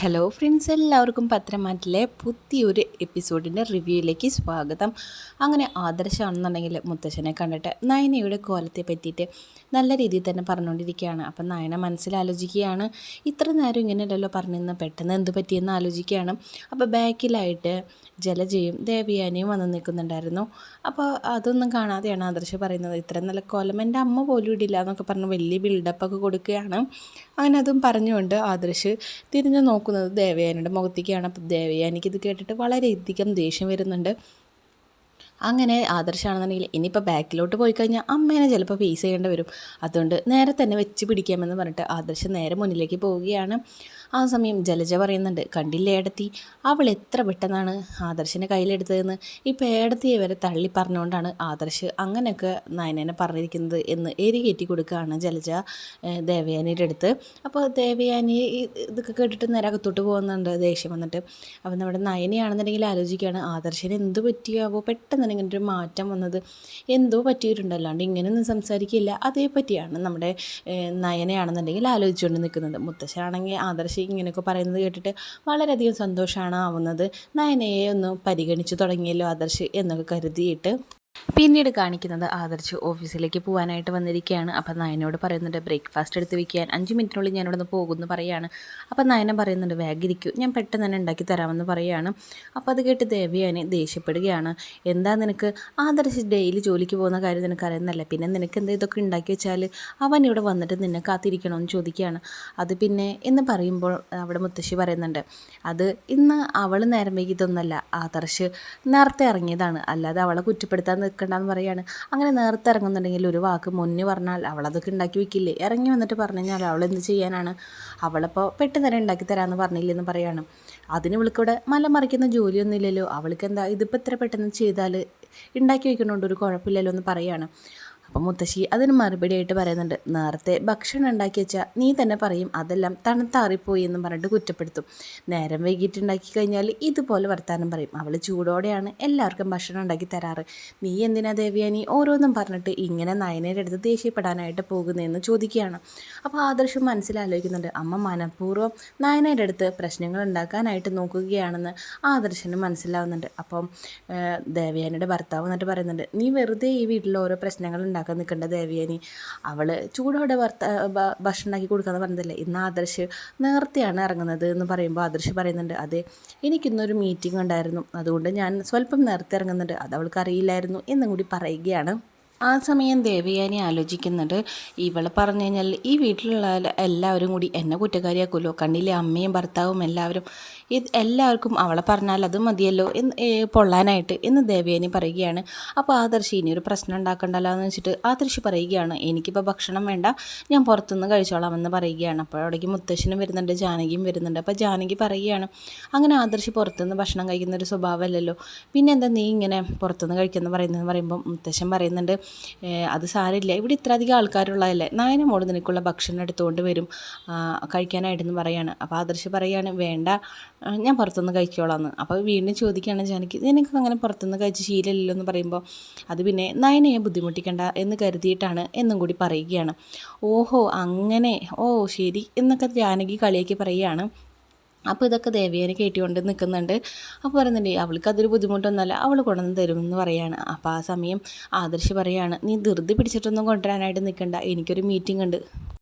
Hello friends, എല്ലാവർക്കും പത്രമാറ്റിലെ പുതിയൊരു എപ്പിസോഡിൻ്റെ റിവ്യൂയിലേക്ക് സ്വാഗതം. അങ്ങനെ ആദർശമാണെന്നുണ്ടെങ്കിൽ മുത്തശ്ശനെ കണ്ടിട്ട് നയനയുടെ കോലത്തെ പറ്റിയിട്ട് നല്ല രീതിയിൽ തന്നെ പറഞ്ഞുകൊണ്ടിരിക്കുകയാണ്. അപ്പം നയന മനസ്സിലാലോചിക്കുകയാണ്, ഇത്ര നേരം ഇങ്ങനെയല്ലല്ലോ പറഞ്ഞിരുന്ന, പെട്ടെന്ന് എന്ത് പറ്റിയെന്ന് ആലോചിക്കുകയാണ്. അപ്പോൾ ബാക്കിലായിട്ട് ജലജയും ദേവയാനിയും വന്ന് നിൽക്കുന്നുണ്ടായിരുന്നു. അപ്പോൾ അതൊന്നും കാണാതെയാണ് ആദർശ് പറയുന്നത്, ഇത്ര നല്ല കോലം എൻ്റെ അമ്മ പോലും ഇടില്ല എന്നൊക്കെ പറഞ്ഞ് വലിയ ബിൽഡപ്പൊക്കെ കൊടുക്കുകയാണ്. അങ്ങനെ അതും പറഞ്ഞുകൊണ്ട് ആദർശ് തിരിഞ്ഞു നോക്കുന്നത് ദേവയാനിയുടെ മുഖത്തേക്കാണ്. അപ്പോൾ ദേവയാനിക്ക് ഇത് കേട്ടിട്ട് വളരെയധികം ദേഷ്യം വരുന്നുണ്ട്. അങ്ങനെ ആദർശമാണെന്നുണ്ടെങ്കിൽ ഇനിയിപ്പോൾ ബാക്കിലോട്ട് പോയി കഴിഞ്ഞാൽ അമ്മേനെ ചിലപ്പോൾ ഫേസ് ചെയ്യേണ്ടി വരും, അതുകൊണ്ട് നേരെ തന്നെ വെച്ച് പിടിക്കാമെന്ന് പറഞ്ഞിട്ട് ആദർശം നേരെ മുന്നിലേക്ക് പോവുകയാണ്. ആ സമയം ജലജ പറയുന്നുണ്ട്, കണ്ടില്ലേ ഏടത്തി, അവൾ എത്ര പെട്ടെന്നാണ് ആദർശിനെ കയ്യിലെടുത്തതെന്ന്. ഇപ്പോൾ ഏടത്തിയെ വരെ തള്ളി പറഞ്ഞുകൊണ്ടാണ് ആദർശ് അങ്ങനെയൊക്കെ നയനനെ പറഞ്ഞിരിക്കുന്നത് എന്ന് കയറ്റി കൊടുക്കുകയാണ് ജലജ ദേവയാനിയുടെ അടുത്ത്. അപ്പോൾ ദേവയാനി ഇതൊക്കെ കേട്ടിട്ട് നേരെ അകത്തോട്ട് പോകുന്നുണ്ട് ദേഷ്യം വന്നിട്ട്. അപ്പോൾ നമ്മുടെ നയനയാണെന്നുണ്ടെങ്കിൽ ആലോചിക്കുകയാണ്, ആദർശിന് എന്ത് പറ്റിയാവോ പെട്ടെന്ന് ഇങ്ങനെ ഒരു മാറ്റം വന്നത്, എന്തോ പറ്റിയിട്ടുണ്ട്, അല്ലാണ്ട് ഇങ്ങനെയൊന്നും സംസാരിക്കില്ല. അതേപറ്റിയാണ് നമ്മുടെ നയനയാണെന്നുണ്ടെങ്കിൽ ആലോചിച്ചുകൊണ്ട് നിൽക്കുന്നത്. മുത്തശ്ശനാണെങ്കിൽ ആദർശ് ഇങ്ങനെയൊക്കെ പറയുന്നത് കേട്ടിട്ട് വളരെയധികം സന്തോഷമാണ് ആവുന്നത്. നയനയെ ഒന്ന് പരിഗണിച്ചു തുടങ്ങിയല്ലോ ആദർശ് എന്നൊക്കെ കരുതിയിട്ട് പിന്നീട് കാണിക്കുന്നത് ആദർശ് ഓഫീസിലേക്ക് പോകാനായിട്ട് വന്നിരിക്കുകയാണ്. അപ്പം നയനോട് പറയുന്നുണ്ട്, ബ്രേക്ക്ഫാസ്റ്റ് എടുത്ത് വയ്ക്കാൻ 5 മിനിറ്റിനുള്ളിൽ ഞാനിവിടെ നിന്ന് പോകുമെന്ന് പറയുകയാണ്. അപ്പം നയന പറയുന്നുണ്ട്, വേഗിരിക്കൂ, ഞാൻ പെട്ടെന്ന് തന്നെ ഉണ്ടാക്കി തരാമെന്ന് പറയുകയാണ്. അപ്പോൾ അത് കേട്ട് ദേവയാനി ദേഷ്യപ്പെടുകയാണ്. എന്താ നിനക്ക്, ആദർശ് ഡെയിലി ജോലിക്ക് പോകുന്ന കാര്യം നിനക്ക് അറിയുന്നല്ലേ, പിന്നെ നിനക്ക് എന്താ ഇതൊക്കെ ഉണ്ടാക്കി വെച്ചാൽ അവൻ ഇവിടെ വന്നിട്ട് നിന്നെ കാത്തിരിക്കണമെന്ന് ചോദിക്കുകയാണ്. അത് പിന്നെ എന്ന് പറയുമ്പോൾ അവിടെ മുത്തശ്ശി പറയുന്നുണ്ട്, അത് ഇന്ന് അവൾ നേരം വൈകിയതൊന്നല്ല, ആദർശ് നേരത്തെ ഇറങ്ങിയതാണ്, അല്ലാതെ അവളെ കുറ്റപ്പെടുത്താൻ നിൽക്കണ്ടെന്ന് പറയുകയാണ്. അങ്ങനെ നേരത്തെ ഇറങ്ങുന്നുണ്ടെങ്കിൽ ഒരു വാക്ക് മുന്നേ പറഞ്ഞാൽ അവളതൊക്കെ ഉണ്ടാക്കി വെക്കില്ലേ, ഇറങ്ങി വന്നിട്ട് പറഞ്ഞു കഴിഞ്ഞാൽ അവളെന്ത് ചെയ്യാനാണ്, അവളപ്പോൾ പെട്ടെന്ന് തന്നെ ഉണ്ടാക്കി തരാമെന്ന് പറഞ്ഞില്ലെന്ന് പറയുകയാണ്. അതിന് ഇവൾക്കിവിടെ മലമറിക്കുന്ന ജോലിയൊന്നും ഇല്ലല്ലോ, അവൾക്ക് എന്താ ഇതിപ്പോൾ ഇത്ര പെട്ടെന്ന് ചെയ്താൽ ഉണ്ടാക്കി വെക്കണോണ്ട് ഒരു കുഴപ്പമില്ലല്ലോ എന്ന് പറയുകയാണ്. അപ്പം മുത്തശ്ശി അതിന് മറുപടിയായിട്ട് പറയുന്നുണ്ട്, നേരത്തെ ഭക്ഷണം ഉണ്ടാക്കി വെച്ചാൽ നീ തന്നെ പറയും അതെല്ലാം തണുത്താറിപ്പോയി എന്നും പറഞ്ഞിട്ട് കുറ്റപ്പെടുത്തും, നേരം വൈകിട്ട് ഉണ്ടാക്കി കഴിഞ്ഞാൽ ഇതുപോലെ വർത്താനം പറയും, അവൾ ചൂടോടെയാണ് എല്ലാവർക്കും ഭക്ഷണം ഉണ്ടാക്കി തരാറ്, നീ എന്തിനാ ദേവയാനി ഓരോന്നും പറഞ്ഞിട്ട് ഇങ്ങനെ നയനയുടെ അടുത്ത് ദേഷ്യപ്പെടാനായിട്ട് പോകുന്നതെന്ന് ചോദിക്കുകയാണ്. അപ്പോൾ ആദർശം മനസ്സിലാലോചിക്കുന്നുണ്ട്, അമ്മ മനഃപൂർവ്വം നയനയുടെ അടുത്ത് പ്രശ്നങ്ങൾ ഉണ്ടാക്കാനായിട്ട് നോക്കുകയാണെന്ന് ആദർശന് മനസ്സിലാവുന്നുണ്ട്. അപ്പം ദേവയാനിയുടെ ഭർത്താവ് എന്നിട്ട് പറയുന്നുണ്ട്, നീ വെറുതെ ഈ വീട്ടിൽ ഓരോ പ്രശ്നങ്ങൾ ഉണ്ടാക്കാൻ നിൽക്കേണ്ട ദേവയാനി, അവൾ ചൂടോടെ ഭക്ഷണം ഉണ്ടാക്കി കൊടുക്കാമെന്ന് പറഞ്ഞതല്ലേ, ഇന്ന് ആദർശ് നേരത്തെയാണ് ഇറങ്ങുന്നത് എന്ന് പറയുമ്പോൾ ആദർശ് പറയുന്നുണ്ട്, അതെ എനിക്കിന്നൊരു മീറ്റിംഗ് ഉണ്ടായിരുന്നു, അതുകൊണ്ട് ഞാൻ സ്വല്പം നേരത്തെ ഇറങ്ങുന്നുണ്ട്, അത് അവൾക്ക് അറിയില്ലായിരുന്നു എന്നും കൂടി പറയുകയാണ്. ആ സമയം ദേവയാനി ആലോചിക്കുന്നുണ്ട്, ഇവളെ പറഞ്ഞു കഴിഞ്ഞാൽ ഈ വീട്ടിലുള്ള എല്ലാവരും കൂടി എന്നെ കുറ്റക്കാരിയാക്കുമല്ലോ, കണ്ണിലെ അമ്മയും ഭർത്താവും എല്ലാവരും എല്ലാവർക്കും അവളെ പറഞ്ഞാൽ അത് മതിയല്ലോ എന്ന് പൊള്ളാനായിട്ട് എന്ന് ദേവയാനി പറയുകയാണ്. അപ്പോൾ ആദർശ് ഇനി ഒരു പ്രശ്നം ഉണ്ടാക്കണ്ടല്ലോ എന്ന് വെച്ചിട്ട് ആദർശ് പറയുകയാണ്, എനിക്കിപ്പോൾ ഭക്ഷണം വേണ്ട, ഞാൻ പുറത്തുനിന്ന് കഴിച്ചോളാമെന്ന് പറയുകയാണ്. അപ്പോൾ അവിടേക്ക് മുത്തശ്ശനും വരുന്നുണ്ട്, ജാനകിയും വരുന്നുണ്ട്. അപ്പോൾ ജാനകി പറയുകയാണ്, അങ്ങനെ ആദർശ് പുറത്തുനിന്ന് ഭക്ഷണം കഴിക്കുന്ന ഒരു സ്വഭാവമല്ലല്ലോ, പിന്നെ എന്താ നീ ഇങ്ങനെ പുറത്തുനിന്ന് കഴിക്കുമെന്ന് പറയുമ്പോൾ മുത്തശ്ശൻ പറയുന്നുണ്ട്, അത് സാരമില്ല, ഇവിടെ ഇത്ര അധികം ആൾക്കാരുള്ളതല്ലേ, നയനമോട് നിനക്കുള്ള ഭക്ഷണം എടുത്തുകൊണ്ട് വരും കഴിക്കാനായിട്ടെന്ന് പറയാണ്. അപ്പോൾ ആദർശ് പറയുകയാണ്, വേണ്ട ഞാൻ പുറത്തുനിന്ന് കഴിക്കോളാന്ന്. അപ്പോൾ വീണ്ടും ചോദിക്കുകയാണ് ജാനകി, നിനക്ക് അങ്ങനെ പുറത്തുനിന്ന് കഴിച്ച് ശീലമില്ലല്ലോ എന്ന് പറയുമ്പോൾ അത് പിന്നെ നയനയെ ബുദ്ധിമുട്ടിക്കണ്ട എന്ന് കരുതിയിട്ടാണ് എന്നും കൂടി പറയുകയാണ്. ഓഹോ അങ്ങനെ, ഓ ശരി എന്നൊക്കെ ജാനകി കളിയാക്കി പറയുകയാണ്. അപ്പോൾ ഇതൊക്കെ ദേവയാനി കേട്ടുകൊണ്ട് നിൽക്കുന്നുണ്ട്. അപ്പോൾ പറയുന്നുണ്ട്, അവൾക്ക് അതൊരു ബുദ്ധിമുട്ടൊന്നുമല്ല, അവൾ കൊണ്ടുവന്ന് തരുമെന്ന് പറയാണ്. അപ്പോൾ ആ സമയം ആദർശ് പറയാണ്, നീ ധൃതി പിടിച്ചിട്ടൊന്നും കൊണ്ടുവരാനായിട്ട് നിൽക്കണ്ട, എനിക്കൊരു മീറ്റിംഗ് ഉണ്ട്,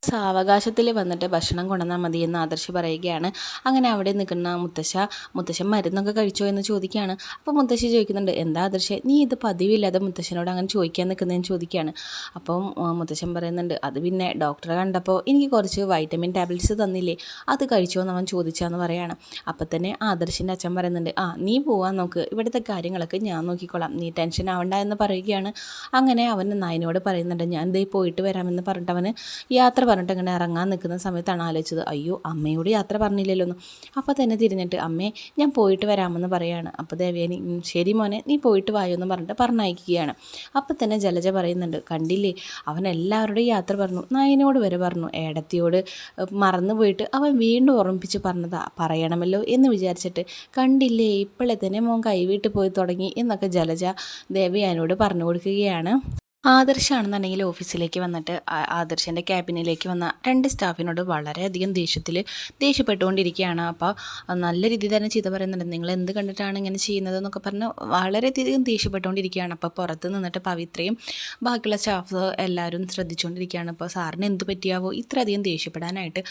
സാവകാശത്തിൽ വന്നിട്ട് ഭക്ഷണം കൊണ്ടുവന്നാൽ മതി എന്ന് ആദർശ് പറയുകയാണ്. അങ്ങനെ അവിടെ നിൽക്കുന്ന മുത്തശ്ശൻ മരുന്നൊക്കെ കഴിച്ചോ എന്ന് ചോദിക്കുകയാണ്. അപ്പോൾ മുത്തശ്ശി ചോദിക്കുന്നുണ്ട്, എന്താ ആദർശ് നീ ഇത് പതിവില്ലാതെ മുത്തശ്ശനോട് അങ്ങനെ ചോദിക്കാൻ നിൽക്കുന്നതെന്ന് ചോദിക്കുകയാണ്. അപ്പം മുത്തശ്ശൻ പറയുന്നുണ്ട്, അത് പിന്നെ ഡോക്ടറെ കണ്ടപ്പോൾ എനിക്ക് കുറച്ച് വൈറ്റമിൻ ടാബ്ലറ്റ്സ് തന്നില്ലേ, അത് കഴിച്ചോ എന്ന് അവൻ ചോദിച്ചാന്ന് പറയാണ്. അപ്പം തന്നെ ആദർശിൻ്റെ അച്ഛൻ പറയുന്നുണ്ട്, നീ പോവാൻ നോക്ക്, ഇവിടുത്തെ കാര്യങ്ങളൊക്കെ ഞാൻ നോക്കിക്കോളാം, നീ ടെൻഷൻ ആവണ്ട എന്ന് പറയുകയാണ്. അങ്ങനെ അവൻ നായനോട് പറയുന്നുണ്ട്, ഞാൻ ദേ പോയിട്ട് വരാമെന്ന് പറഞ്ഞിട്ട് അവന് യാത്ര പറഞ്ഞിട്ട് അങ്ങനെ ഇറങ്ങാൻ നിൽക്കുന്ന സമയത്താണ് ആലോചിച്ചത്, അയ്യോ അമ്മയോട് യാത്ര പറഞ്ഞില്ലല്ലോ എന്ന്. അപ്പോൾ തന്നെ തിരിഞ്ഞിട്ട്, അമ്മേ ഞാൻ പോയിട്ട് വരാമെന്ന് പറയുകയാണ്. അപ്പോൾ ദേവയാനി, ശരി മോനെ നീ പോയിട്ട് വായോ എന്ന് പറഞ്ഞിട്ട് പറഞ്ഞയക്കുകയാണ്. അപ്പോൾ തന്നെ ജലജ പറയുന്നുണ്ട്, കണ്ടില്ലേ അവൻ എല്ലാവരുടെയും യാത്ര പറഞ്ഞു, നയനോട് വരെ പറഞ്ഞു, ഏടത്തിയോട് മറന്നു പോയിട്ട് അവൻ വീണ്ടും ഓർമ്മിപ്പിച്ച് പറയണമല്ലോ എന്ന് വിചാരിച്ചിട്ട്, കണ്ടില്ലേ ഇപ്പോഴേ തന്നെ മോൻ കൈവിട്ട് പോയി തുടങ്ങി എന്നൊക്കെ ജലജ ദേവയാനിയോട് പറഞ്ഞു കൊടുക്കുകയാണ്. ആദർശാണെന്നുണ്ടെങ്കിൽ ഓഫീസിലേക്ക് വന്നിട്ട് ആദർശൻ്റെ ക്യാബിനിലേക്ക് വന്ന 2 സ്റ്റാഫിനോട് വളരെയധികം ദേഷ്യപ്പെട്ടുകൊണ്ടിരിക്കുകയാണ്. അപ്പോൾ നല്ല രീതിയിൽ തന്നെ ചീത്ത പറയുന്നുണ്ട്. നിങ്ങൾ എന്ത് കണ്ടിട്ടാണ് ഇങ്ങനെ ചെയ്യുന്നതെന്നൊക്കെ പറഞ്ഞ് വളരെയധികം ദേഷ്യപ്പെട്ടുകൊണ്ടിരിക്കുകയാണ്. അപ്പോൾ പുറത്ത് നിന്നിട്ട് പവിത്രയും ബാക്കിയുള്ള സ്റ്റാഫ് എല്ലാവരും ശ്രദ്ധിച്ചുകൊണ്ടിരിക്കുകയാണ്. അപ്പോൾ സാറിന് എന്ത് പറ്റിയാവോ ഇത്രയധികം ദേഷ്യപ്പെടാനായിട്ട്,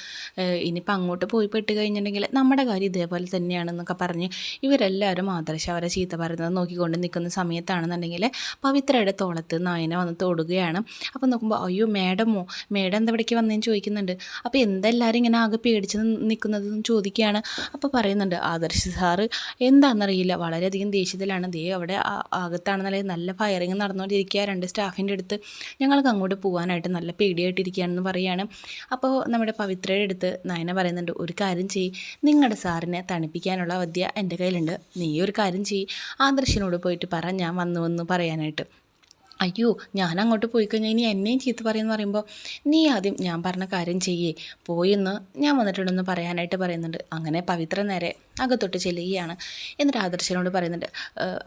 ഇനിയിപ്പോൾ അങ്ങോട്ട് പോയി പെട്ട് കഴിഞ്ഞിട്ടുണ്ടെങ്കിൽ നമ്മുടെ കാര്യം ഇതേപോലെ തന്നെയാണെന്നൊക്കെ പറഞ്ഞ് ഇവരെല്ലാവരും ആദർശം അവരെ ചീത്ത പറയുന്നത് നോക്കിക്കൊണ്ട് നിൽക്കുന്ന സമയത്താണെന്നുണ്ടെങ്കിൽ പവിത്രയുടെ തോളത്ത് നയന വന്ന് തൊടുകയാണ്. അപ്പോൾ നോക്കുമ്പോൾ അയ്യോ മേഡം എന്താ ഇവിടേക്ക് വന്നതെന്ന് ചോദിക്കുന്നുണ്ട്. അപ്പോൾ എന്തെല്ലാവരും ഇങ്ങനെ ആകെ പേടിച്ച് നിൽക്കുന്നതെന്ന് ചോദിക്കുകയാണ്. അപ്പോൾ പറയുന്നുണ്ട് ആദർശ് സാറ് എന്താണെന്നറിയില്ല വളരെയധികം ദേഷ്യത്തിലാണ്. അവിടെ അകത്താണെന്നല്ലെങ്കിൽ നല്ല ഫയറിങ് നടന്നുകൊണ്ടിരിക്കുക 2 സ്റ്റാഫിൻ്റെ അടുത്ത്. ഞങ്ങൾക്ക് അങ്ങോട്ട് പോകാനായിട്ട് നല്ല പേടിയായിട്ടിരിക്കുകയാണെന്ന് പറയുകയാണ്. അപ്പോൾ നമ്മുടെ പവിത്രയുടെ അടുത്ത് നയന പറയുന്നുണ്ട്, ഒരു കാര്യം ചെയ്യ്, നിങ്ങളുടെ സാറിനെ തണുപ്പിക്കാനുള്ള വിദ്യ എൻ്റെ കയ്യിലുണ്ട്. നീ ഒരു കാര്യം ചെയ്യ്, ആദർശിനോട് പോയിട്ട് പറ ഞാൻ വന്നു പറയാനായിട്ട്. അയ്യോ ഞാൻ അങ്ങോട്ട് പോയി കഴിഞ്ഞാൽ ഇനി എന്നെയും ചീത്ത പറയുമെന്ന് പറയുമ്പോൾ നീ ആദ്യം ഞാൻ പറഞ്ഞ കാര്യം ചെയ്യേ, പോയിന്ന് ഞാൻ വന്നിട്ടുണ്ടെന്ന് പറയാനായിട്ട് പറയുന്നുണ്ട്. അങ്ങനെ പവിത്ര നേരെ അകത്തോട്ട് ചെല്ലുകയാണ്. എന്നിട്ട് ആദർശനോട് പറയുന്നുണ്ട്,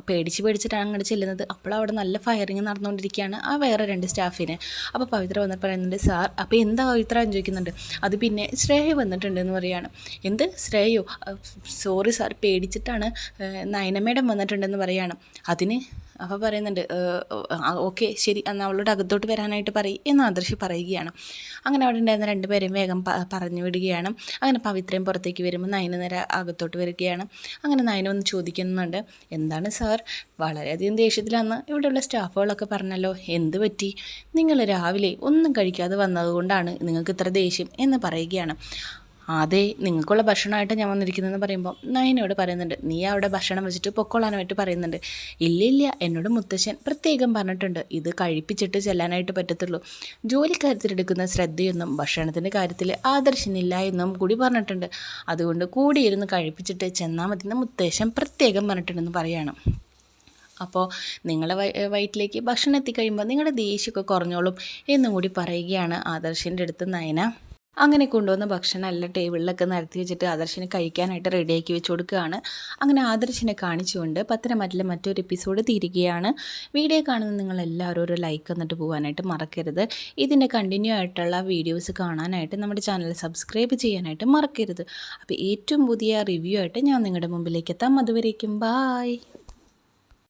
പേടിച്ചിട്ടാണ് അങ്ങോട്ട് ചെല്ലുന്നത്. അപ്പോൾ അവിടെ നല്ല ഫയറിങ് നടന്നുകൊണ്ടിരിക്കുകയാണ് ആ വേറെ 2 സ്റ്റാഫിന്. അപ്പോൾ പവിത്ര വന്നിട്ട് പറയുന്നുണ്ട്, സാർ അപ്പോൾ എന്താ പവിത്ര എന്ന് ചോദിക്കുന്നുണ്ട്. അത് പിന്നെ ശ്രേയ വന്നിട്ടുണ്ടെന്ന് പറയുകയാണ്. എന്ത് ശ്രേയോ? സോറി സാർ, പേടിച്ചിട്ടാണ്. നയന മേഡം വന്നിട്ടുണ്ടെന്ന് പറയുകയാണ്. അതിന് അപ്പോൾ പറയുന്നുണ്ട്, ഓക്കെ ശരി, എന്നാൽ അവളോട് അകത്തോട്ട് വരാനായിട്ട് പറയും എന്ന് ആദർശ് പറയുകയാണ്. അങ്ങനെ അവിടെ ഉണ്ടായിരുന്ന 2 പേരെയും വേഗം പറഞ്ഞു വിടുകയാണ്. അങ്ങനെ പവിത്രയും പുറത്തേക്ക് വരുമ്പോൾ നയന നേരെ അകത്തോട്ട് വരികയാണ്. അങ്ങനെ നയന ഒന്ന് ചോദിക്കുന്നുണ്ട്, എന്താണ് സാർ വളരെയധികം ദേഷ്യത്തിലാന്ന് ഇവിടെയുള്ള സ്റ്റാഫുകളൊക്കെ പറഞ്ഞല്ലോ, എന്ത് പറ്റി? നിങ്ങൾ രാവിലെ ഒന്നും കഴിക്കാതെ വന്നതുകൊണ്ടാണ് നിങ്ങൾക്ക് ഇത്ര ദേഷ്യം എന്ന് പറയുകയാണ്. അതെ, നിങ്ങൾക്കുള്ള ഭക്ഷണമായിട്ട് ഞാൻ വന്നിരിക്കുന്നതെന്ന് പറയുമ്പോൾ നയനോട് പറയുന്നുണ്ട്, നീ അവിടെ ഭക്ഷണം വെച്ചിട്ട് പൊക്കോളാനായിട്ട് പറയുന്നുണ്ട്. ഇല്ല, എന്നോട് മുത്തശ്ശൻ പ്രത്യേകം പറഞ്ഞിട്ടുണ്ട് ഇത് കഴിപ്പിച്ചിട്ട് ചെല്ലാനായിട്ട് പറ്റത്തുള്ളൂ. ജോലിക്കാര്യത്തിലെടുക്കുന്ന ശ്രദ്ധയൊന്നും ഭക്ഷണത്തിൻ്റെ കാര്യത്തിൽ ആദർശനില്ല എന്നും കൂടി പറഞ്ഞിട്ടുണ്ട്. അതുകൊണ്ട് കൂടിയിരുന്ന് കഴിപ്പിച്ചിട്ട് ചെന്നാൽ മതി എന്ന് മുത്തശ്ശൻ പ്രത്യേകം പറഞ്ഞിട്ടുണ്ടെന്ന് പറയുകയാണ്. അപ്പോൾ നിങ്ങളെ വയറ്റിലേക്ക് ഭക്ഷണം എത്തിക്കഴിയുമ്പോൾ നിങ്ങളുടെ ദേഷ്യമൊക്കെ കുറഞ്ഞോളും എന്നും കൂടി പറയുകയാണ് ആദർശിൻ്റെ അടുത്ത് നയന. അങ്ങനെ കൊണ്ടുവന്ന ഭക്ഷണം എല്ലാം ടേബിളിലൊക്കെ നിരത്തി വെച്ചിട്ട് ആദർശിനെ കഴിക്കാനായിട്ട് റെഡിയാക്കി വെച്ച് കൊടുക്കുകയാണ്. അങ്ങനെ ആദർശിനെ കാണിച്ചുകൊണ്ട് പത്തനംതിട്ടയിലെ മറ്റൊരു എപ്പിസോഡ് തീരുകയാണ്. വീഡിയോ കാണുന്ന നിങ്ങളെല്ലാവരും ഒരു ലൈക്ക് എന്നിട്ട് പോകാനായിട്ട് മറക്കരുത്. ഇതിൻ്റെ കണ്ടിന്യൂ ആയിട്ടുള്ള വീഡിയോസ് കാണാനായിട്ട് നമ്മുടെ ചാനൽ സബ്സ്ക്രൈബ് ചെയ്യാനായിട്ട് മറക്കരുത്. അപ്പോൾ ഏറ്റവും പുതിയ റിവ്യൂ ആയിട്ട് ഞാൻ നിങ്ങളുടെ മുമ്പിലേക്ക് എത്താം. അതുവരേക്കും ബായ്.